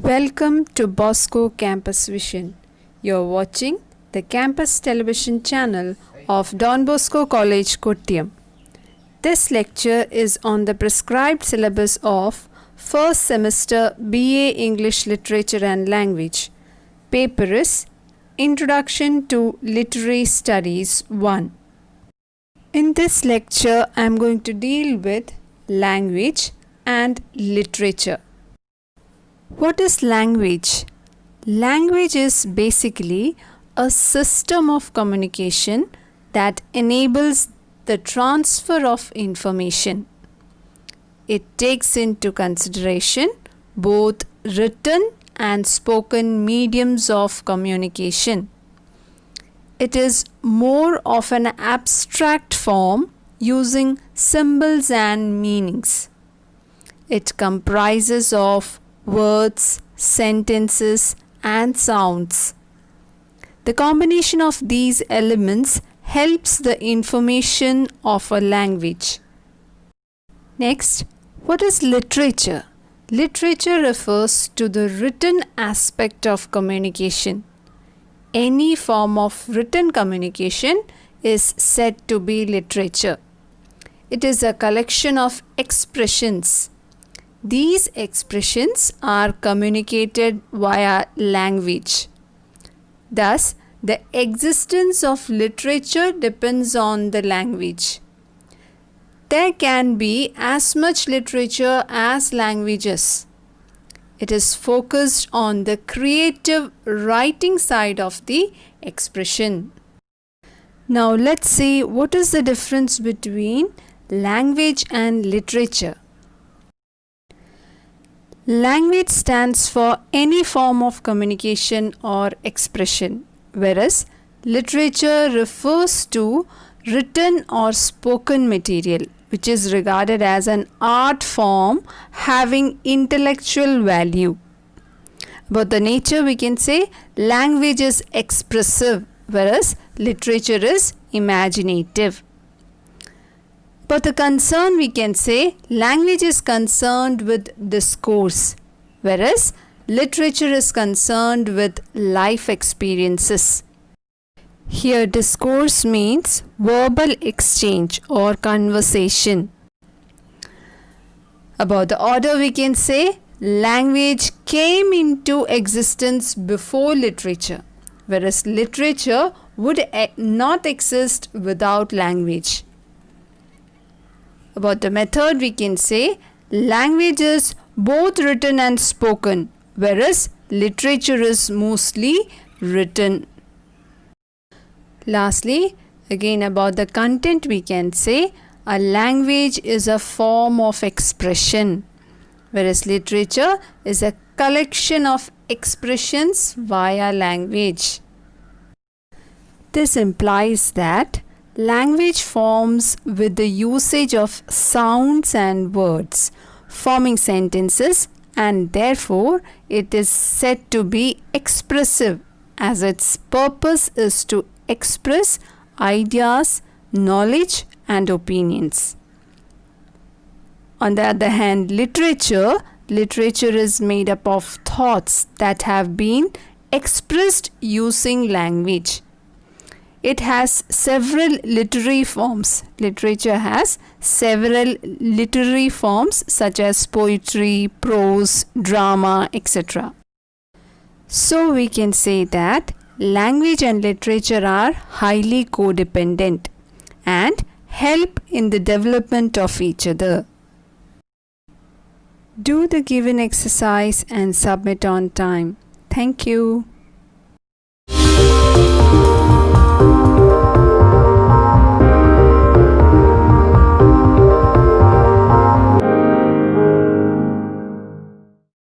Welcome to Bosco Campus Vision. You're watching the campus television channel of Don Bosco College, Kottayam. This lecture is on the prescribed syllabus of first semester BA English Literature and Language. Paper is Introduction to Literary Studies 1. In this lecture, I am going to deal with language and literature. What is language? Language is basically a system of communication that enables the transfer of information. It takes into consideration both written and spoken mediums of communication. It is more of an abstract form using symbols and meanings. It comprises of words, sentences, and sounds. The combination of these elements helps the information of a language. Next, what is literature? Literature refers to the written aspect of communication. Any form of written communication is said to be literature. It is a collection of expressions. These expressions are communicated via language. Thus, the existence of literature depends on the language. There can be as much literature as languages. It is focused on the creative writing side of the expression. Now let's see what is the difference between language and literature. Language stands for any form of communication or expression, whereas literature refers to written or spoken material, which is regarded as an art form having intellectual value. About the nature, we can say language is expressive, whereas literature is imaginative. But the concern, we can say language is concerned with discourse, whereas literature is concerned with life experiences. Here discourse means verbal exchange or conversation. About the order, we can say language came into existence before literature, whereas literature would not exist without language. About the method, we can say language is both written and spoken, whereas literature is mostly written. Lastly, again about the content, we can say a language is a form of expression, whereas literature is a collection of expressions via language. This implies that language forms with the usage of sounds and words, forming sentences, and therefore it is said to be expressive, as its purpose is to express ideas, knowledge, and opinions. On the other hand, literature is made up of thoughts that have been expressed using language. It has several literary forms. Literature has several literary forms such as poetry, prose, drama, etc. So we can say that language and literature are highly codependent and help in the development of each other. Do the given exercise and submit on time. Thank you.